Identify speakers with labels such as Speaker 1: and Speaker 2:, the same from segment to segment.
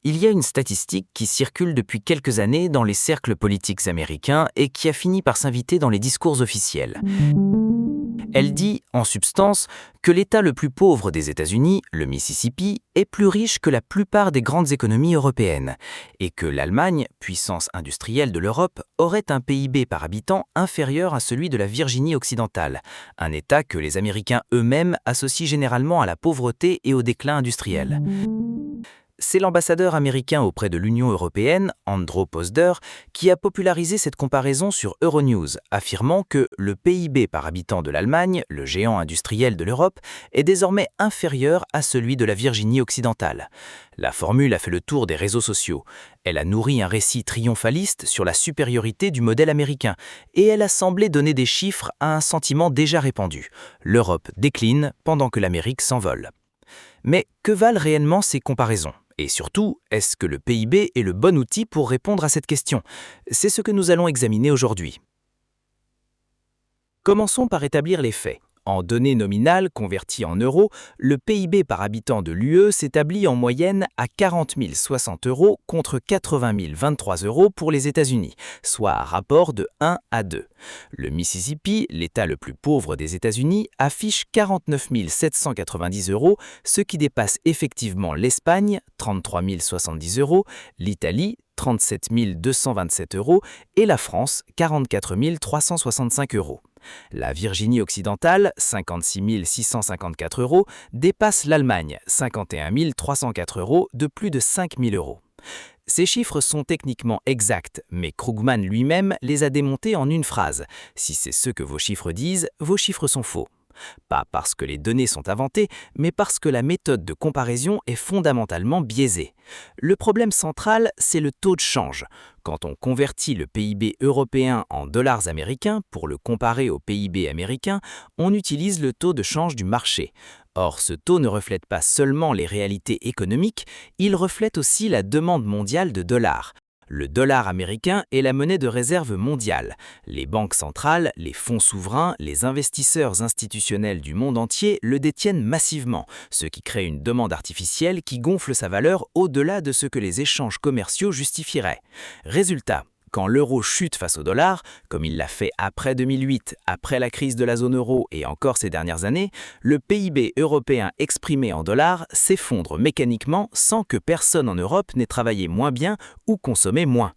Speaker 1: Il y a une statistique qui circule depuis quelques années dans les cercles politiques américains et qui a fini par s'inviter dans les discours officiels. Elle dit, en substance, que l'État le plus pauvre des États-Unis, le Mississippi, est plus riche que la plupart des grandes économies européennes, et que l'Allemagne, puissance industrielle de l'Europe, aurait un PIB par habitant inférieur à celui de la Virginie occidentale, un État que les Américains eux-mêmes associent généralement à la pauvreté et au déclin industriel. C'est l'ambassadeur américain auprès de l'Union européenne, Andrew Posder, qui a popularisé cette comparaison sur Euronews, affirmant que le PIB par habitant de l'Allemagne, le géant industriel de l'Europe, est désormais inférieur à celui de la Virginie occidentale. La formule a fait le tour des réseaux sociaux. Elle a nourri un récit triomphaliste sur la supériorité du modèle américain, et elle a semblé donner des chiffres à un sentiment déjà répandu. L'Europe décline pendant que l'Amérique s'envole. Mais que valent réellement ces comparaisons ? Et surtout, est-ce que le PIB est le bon outil pour répondre à cette question? C'est ce que nous allons examiner aujourd'hui. Commençons par établir les faits. En données nominales converties en euros, le PIB par habitant de l'UE s'établit en moyenne à 40 060 euros contre 80 023 euros pour les États-Unis, soit un rapport de 1 à 2. Le Mississippi, l'État le plus pauvre des États-Unis, affiche 49 790 euros, ce qui dépasse effectivement l'Espagne, 33 070 euros, l'Italie, 37 227 euros et la France, 44 365 euros. La Virginie occidentale, 56 654 euros, dépasse l'Allemagne, 51 304 euros, de plus de 5 000 euros. Ces chiffres sont techniquement exacts, mais Krugman lui-même les a démontés en une phrase. Si c'est ce que vos chiffres disent, vos chiffres sont faux. Pas parce que les données sont inventées, mais parce que la méthode de comparaison est fondamentalement biaisée. Le problème central, c'est le taux de change. Quand on convertit le PIB européen en dollars américains pour le comparer au PIB américain, on utilise le taux de change du marché. Or, ce taux ne reflète pas seulement les réalités économiques, il reflète aussi la demande mondiale de dollars. Le dollar américain est la monnaie de réserve mondiale. Les banques centrales, les fonds souverains, les investisseurs institutionnels du monde entier le détiennent massivement, ce qui crée une demande artificielle qui gonfle sa valeur au-delà de ce que les échanges commerciaux justifieraient. Résultat, quand l'euro chute face au dollar, comme il l'a fait après 2008, après la crise de la zone euro et encore ces dernières années, le PIB européen exprimé en dollars s'effondre mécaniquement sans que personne en Europe n'ait travaillé moins bien ou consommé moins.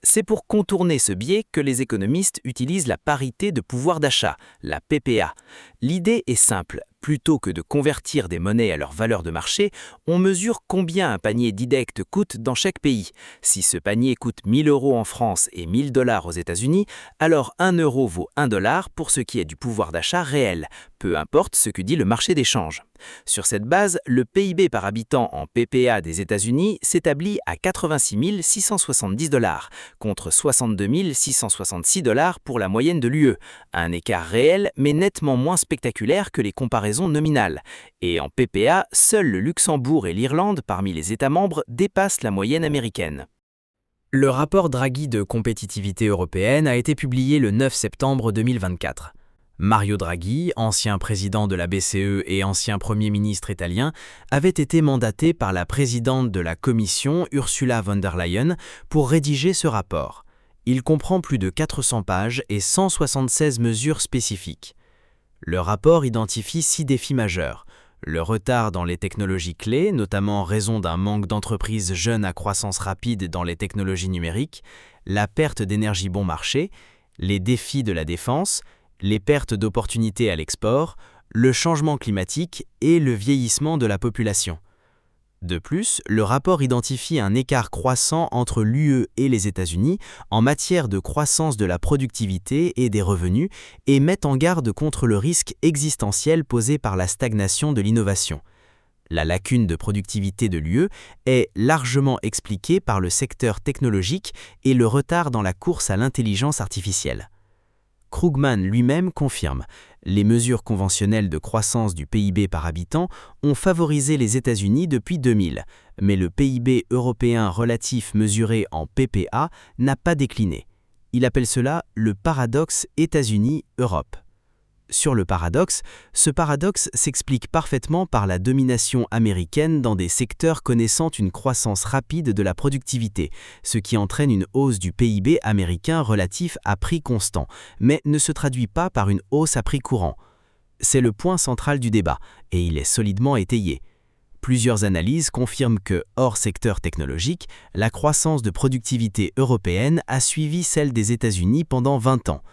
Speaker 1: C'est pour contourner ce biais que les économistes utilisent la parité de pouvoir d'achat, la PPA. L'idée est simple. Plutôt que de convertir des monnaies à leur valeur de marché, on mesure combien un panier d'IDECT coûte dans chaque pays. Si ce panier coûte 1 000 euros en France et 1 000 $ aux États-Unis, alors 1 euro vaut 1 dollar pour ce qui est du pouvoir d'achat réel, peu importe ce que dit le marché des changes. Sur cette base, le PIB par habitant en PPA des États-Unis s'établit à 86 670 $, contre 62 666 $ pour la moyenne de l'UE, un écart réel mais nettement moins spectaculaire que les comparaisons nominales. Et en PPA, seuls le Luxembourg et l'Irlande parmi les États membres dépassent la moyenne américaine. Le rapport Draghi de compétitivité européenne a été publié le 9 septembre 2024. Mario Draghi, ancien président de la BCE et ancien Premier ministre italien, avait été mandaté par la présidente de la Commission, Ursula von der Leyen, pour rédiger ce rapport. Il comprend plus de 400 pages et 176 mesures spécifiques. Le rapport identifie 6 défis majeurs. Le retard dans les technologies clés, notamment en raison d'un manque d'entreprises jeunes à croissance rapide dans les technologies numériques, la perte d'énergie bon marché, les défis de la défense, les pertes d'opportunités à l'export, le changement climatique et le vieillissement de la population. De plus, le rapport identifie un écart croissant entre l'UE et les États-Unis en matière de croissance de la productivité et des revenus et met en garde contre le risque existentiel posé par la stagnation de l'innovation. La lacune de productivité de l'UE est largement expliquée par le secteur technologique et le retard dans la course à l'intelligence artificielle. Krugman lui-même confirme, les mesures conventionnelles de croissance du PIB par habitant ont favorisé les États-Unis depuis 2000, mais le PIB européen relatif mesuré en PPA n'a pas décliné. Il appelle cela le paradoxe États-Unis-Europe.
Speaker 2: Sur le paradoxe, ce paradoxe s'explique parfaitement par la domination américaine dans des secteurs connaissant une croissance rapide de la productivité, ce qui entraîne une hausse du PIB américain relatif à prix constant, mais ne se traduit pas par une hausse à prix courant. C'est le point central du débat, et il est solidement étayé. Plusieurs analyses confirment que, hors secteur technologique, la croissance de productivité européenne a suivi celle des États-Unis pendant 20 ans.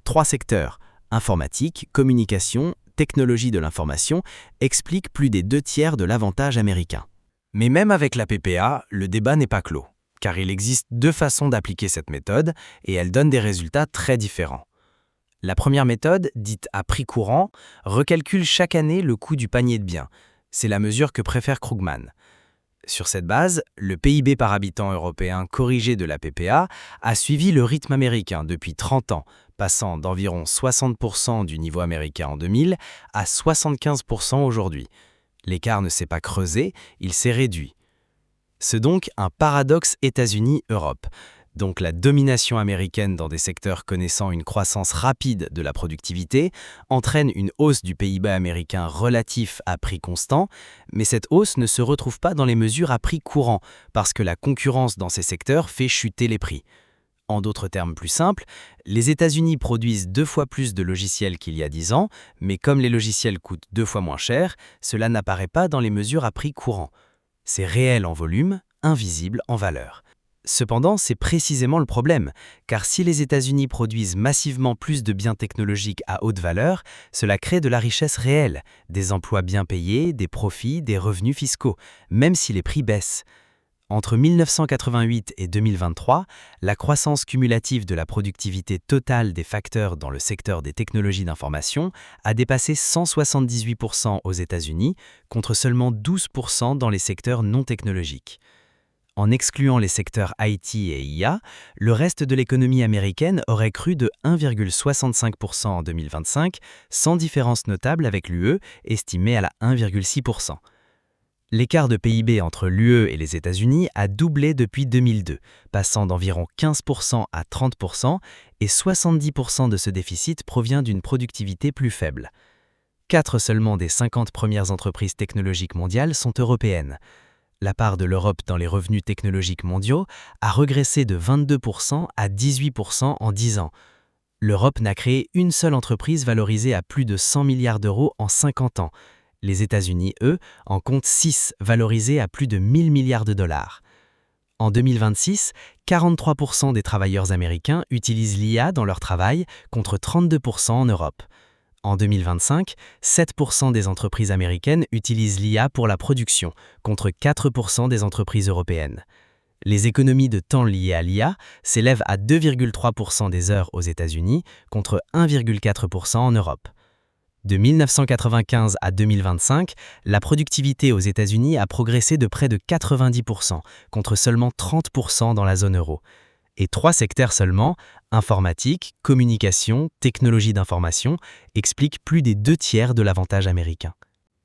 Speaker 2: 3 secteurs, informatique, communication, technologie de l'information, expliquent plus des 2/3 de l'avantage américain.
Speaker 1: Mais même avec la PPA, le débat n'est pas clos, car il existe 2 façons d'appliquer cette méthode et elle donne des résultats très différents. La première méthode, dite à prix courant, recalcule chaque année le coût du panier de biens. C'est la mesure que préfère Krugman. Sur cette base, le PIB par habitant européen corrigé de la PPA a suivi le rythme américain depuis 30 ans, passant d'environ 60% du niveau américain en 2000 à 75% aujourd'hui. L'écart ne s'est pas creusé, il s'est réduit. C'est donc un paradoxe États-Unis-Europe. Donc la domination américaine dans des secteurs connaissant une croissance rapide de la productivité entraîne une hausse du PIB américain relatif à prix constant, mais cette hausse ne se retrouve pas dans les mesures à prix courant, parce que la concurrence dans ces secteurs fait chuter les prix. En d'autres termes plus simples, les États-Unis produisent 2 fois plus de logiciels qu'il y a 10 ans, mais comme les logiciels coûtent 2 fois moins cher, cela n'apparaît pas dans les mesures à prix courant. C'est réel en volume, invisible en valeur. Cependant, c'est précisément le problème, car si les États-Unis produisent massivement plus de biens technologiques à haute valeur, cela crée de la richesse réelle, des emplois bien payés, des profits, des revenus fiscaux, même si les prix baissent. Entre 1988 et 2023, la croissance cumulative de la productivité totale des facteurs dans le secteur des technologies d'information a dépassé 178% aux États-Unis, contre seulement 12% dans les secteurs non technologiques. En excluant les secteurs IT et IA, le reste de l'économie américaine aurait cru de 1,65% en 2025, sans différence notable avec l'UE, estimée à la 1,6%. L'écart de PIB entre l'UE et les États-Unis a doublé depuis 2002, passant d'environ 15% à 30%, et 70% de ce déficit provient d'une productivité plus faible. 4 seulement des 50 premières entreprises technologiques mondiales sont européennes. La part de l'Europe dans les revenus technologiques mondiaux a régressé de 22% à 18% en 10 ans. L'Europe n'a créé une seule entreprise valorisée à plus de 100 milliards d'euros en 50 ans. Les États-Unis, eux, en comptent 6 valorisés à plus de 1000 milliards de dollars. En 2026, 43% des travailleurs américains utilisent l'IA dans leur travail, contre 32% en Europe. En 2025, 7% des entreprises américaines utilisent l'IA pour la production, contre 4% des entreprises européennes. Les économies de temps liées à l'IA s'élèvent à 2,3% des heures aux États-Unis, contre 1,4% en Europe. De 1995 à 2025, la productivité aux États-Unis a progressé de près de 90%, contre seulement 30% dans la zone euro. Et 3 secteurs seulement, informatique, communication, technologie d'information, expliquent plus des 2/3 de l'avantage américain.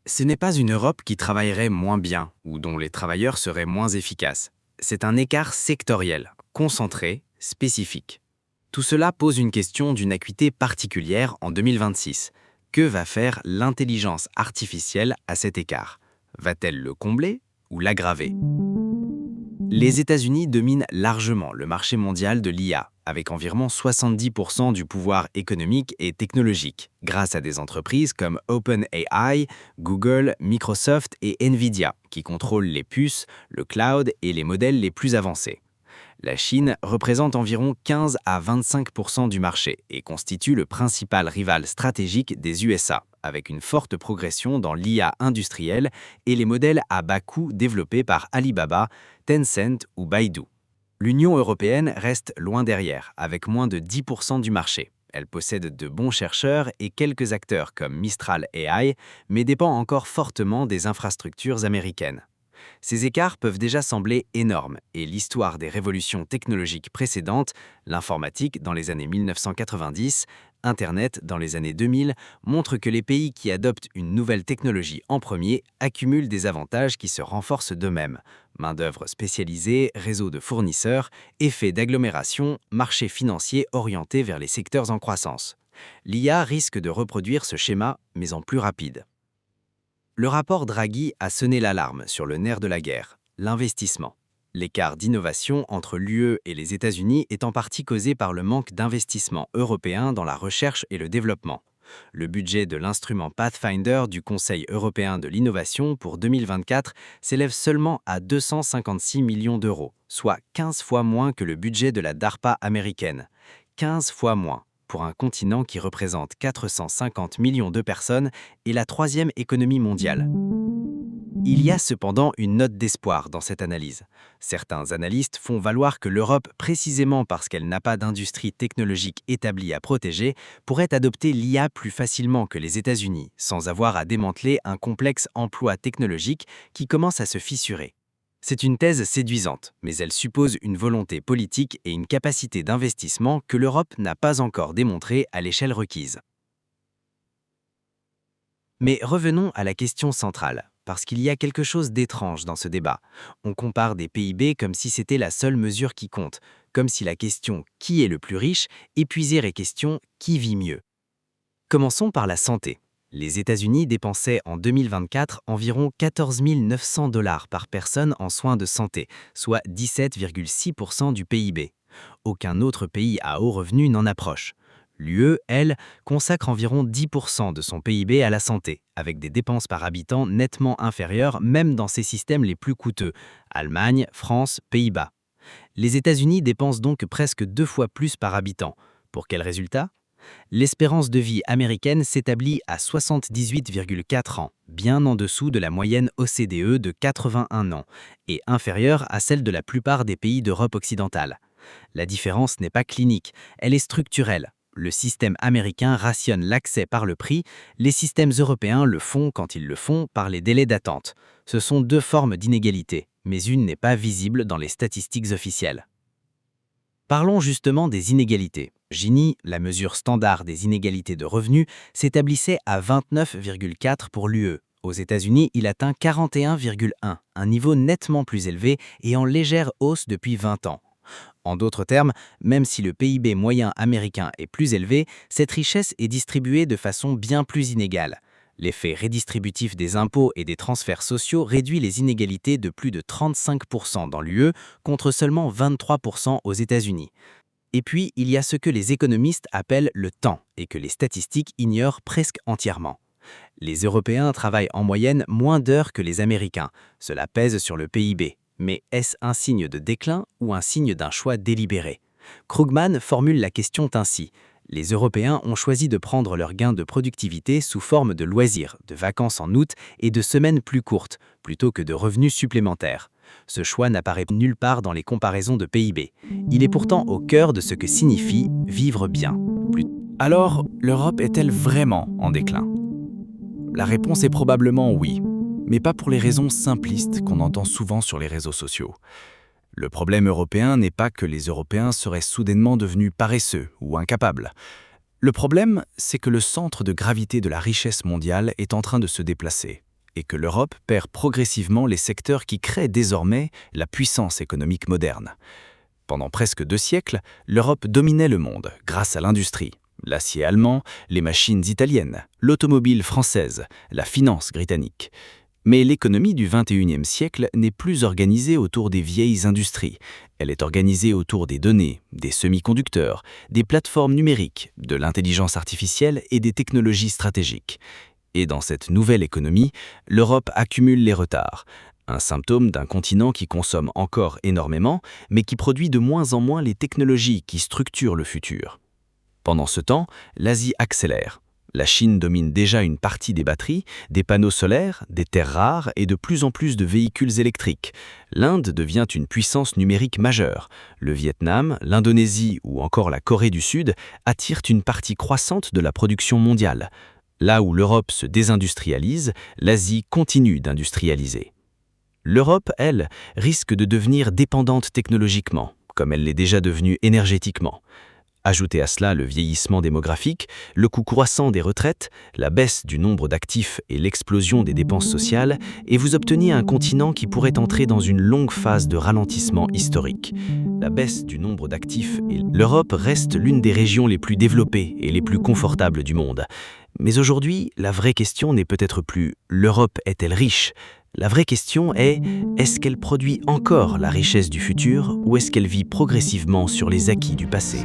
Speaker 3: Ce n'est pas une Europe qui travaillerait moins bien ou dont les travailleurs seraient moins efficaces. C'est un écart sectoriel, concentré, spécifique. Tout cela pose une question d'une acuité particulière en 2026. Que va faire l'intelligence artificielle à cet écart? Va-t-elle le combler ou l'aggraver? Les États-Unis dominent largement le marché mondial de l'IA, avec environ 70% du pouvoir économique et technologique, grâce à des entreprises comme OpenAI, Google, Microsoft et Nvidia, qui contrôlent les puces, le cloud et les modèles les plus avancés. La Chine représente environ 15 à 25% du marché et constitue le principal rival stratégique des USA, avec une forte progression dans l'IA industrielle et les modèles à bas coût développés par Alibaba, Tencent ou Baidu. L'Union européenne reste loin derrière, avec moins de 10% du marché. Elle possède de bons chercheurs et quelques acteurs comme Mistral AI, mais dépend encore fortement des infrastructures américaines. Ces écarts peuvent déjà sembler énormes et l'histoire des révolutions technologiques précédentes, l'informatique dans les années 1990, Internet dans les années 2000, montre que les pays qui adoptent une nouvelle technologie en premier accumulent des avantages qui se renforcent d'eux-mêmes. Main-d'œuvre spécialisée, réseau de fournisseurs, effet d'agglomération, marché financier orienté vers les secteurs en croissance. L'IA risque de reproduire ce schéma, mais en plus rapide. Le rapport Draghi a sonné l'alarme sur le nerf de la guerre, l'investissement. L'écart d'innovation entre l'UE et les États-Unis est en partie causé par le manque d'investissement européen dans la recherche et le développement. Le budget de l'instrument Pathfinder du Conseil européen de l'innovation pour 2024 s'élève seulement à 256 millions d'euros, soit 15 fois moins que le budget de la DARPA américaine. 15 fois moins, pour un continent qui représente 450 millions de personnes et la troisième économie mondiale. Il y a cependant une note d'espoir dans cette analyse. Certains analystes font valoir que l'Europe, précisément parce qu'elle n'a pas d'industrie technologique établie à protéger, pourrait adopter l'IA plus facilement que les États-Unis, sans avoir à démanteler un complexe emploi technologique qui commence à se fissurer. C'est une thèse séduisante, mais elle suppose une volonté politique et une capacité d'investissement que l'Europe n'a pas encore démontrée à l'échelle requise. Mais revenons à la question centrale, parce qu'il y a quelque chose d'étrange dans ce débat. On compare des PIB comme si c'était la seule mesure qui compte, comme si la question « qui est le plus riche » épuisait les questions « qui vit mieux ». Commençons par la santé. Les États-Unis dépensaient en 2024 environ 14 900 $ par personne en soins de santé, soit 17,6% du PIB. Aucun autre pays à haut revenu n'en approche. L'UE, elle, consacre environ 10% de son PIB à la santé, avec des dépenses par habitant nettement inférieures même dans ses systèmes les plus coûteux, Allemagne, France, Pays-Bas. Les États-Unis dépensent donc presque 2 fois plus par habitant. Pour quel résultat ? L'espérance de vie américaine s'établit à 78,4 ans, bien en dessous de la moyenne OCDE de 81 ans, et inférieure à celle de la plupart des pays d'Europe occidentale. La différence n'est pas clinique, elle est structurelle. Le système américain rationne l'accès par le prix, les systèmes européens le font quand ils le font par les délais d'attente. Ce sont deux formes d'inégalité, mais une n'est pas visible dans les statistiques officielles. Parlons justement des inégalités. Gini, la mesure standard des inégalités de revenus, s'établissait à 29,4 pour l'UE. Aux États-Unis, il atteint 41,1, un niveau nettement plus élevé et en légère hausse depuis 20 ans. En d'autres termes, même si le PIB moyen américain est plus élevé, cette richesse est distribuée de façon bien plus inégale. L'effet redistributif des impôts et des transferts sociaux réduit les inégalités de plus de 35% dans l'UE contre seulement 23% aux États-Unis. Et puis, il y a ce que les économistes appellent le temps et que les statistiques ignorent presque entièrement. Les Européens travaillent en moyenne moins d'heures que les Américains. Cela pèse sur le PIB. Mais est-ce un signe de déclin ou un signe d'un choix délibéré ? Krugman formule la question ainsi. Les Européens ont choisi de prendre leurs gains de productivité sous forme de loisirs, de vacances en août et de semaines plus courtes, plutôt que de revenus supplémentaires. Ce choix n'apparaît nulle part dans les comparaisons de PIB. Il est pourtant au cœur de ce que signifie vivre bien.
Speaker 1: Alors, l'Europe est-elle vraiment en déclin ? La réponse est probablement oui, mais pas pour les raisons simplistes qu'on entend souvent sur les réseaux sociaux. Le problème européen n'est pas que les Européens seraient soudainement devenus paresseux ou incapables. Le problème, c'est que le centre de gravité de la richesse mondiale est en train de se déplacer et que l'Europe perd progressivement les secteurs qui créent désormais la puissance économique moderne. Pendant presque 2 siècles, l'Europe dominait le monde grâce à l'industrie. L'acier allemand, les machines italiennes, l'automobile française, la finance britannique. Mais l'économie du XXIe siècle n'est plus organisée autour des vieilles industries. Elle est organisée autour des données, des semi-conducteurs, des plateformes numériques, de l'intelligence artificielle et des technologies stratégiques. Et dans cette nouvelle économie, l'Europe accumule les retards. Un symptôme d'un continent qui consomme encore énormément, mais qui produit de moins en moins les technologies qui structurent le futur. Pendant ce temps, l'Asie accélère. La Chine domine déjà une partie des batteries, des panneaux solaires, des terres rares et de plus en plus de véhicules électriques. L'Inde devient une puissance numérique majeure. Le Vietnam, l'Indonésie ou encore la Corée du Sud attirent une partie croissante de la production mondiale. Là où l'Europe se désindustrialise, l'Asie continue d'industrialiser. L'Europe, elle, risque de devenir dépendante technologiquement, comme elle l'est déjà devenue énergétiquement.
Speaker 2: Ajoutez à cela le vieillissement démographique, le coût croissant des retraites, la baisse du nombre d'actifs et l'explosion des dépenses sociales, et vous obtenez un continent qui pourrait entrer dans une longue phase de ralentissement historique. La baisse du nombre d'actifs et l'Europe reste l'une des régions les plus développées et les plus confortables du monde. Mais aujourd'hui, la vraie question n'est peut-être plus « l'Europe est-elle riche ?» La vraie question est « est-ce qu'elle produit encore la richesse du futur ou est-ce qu'elle vit progressivement sur les acquis du passé ?»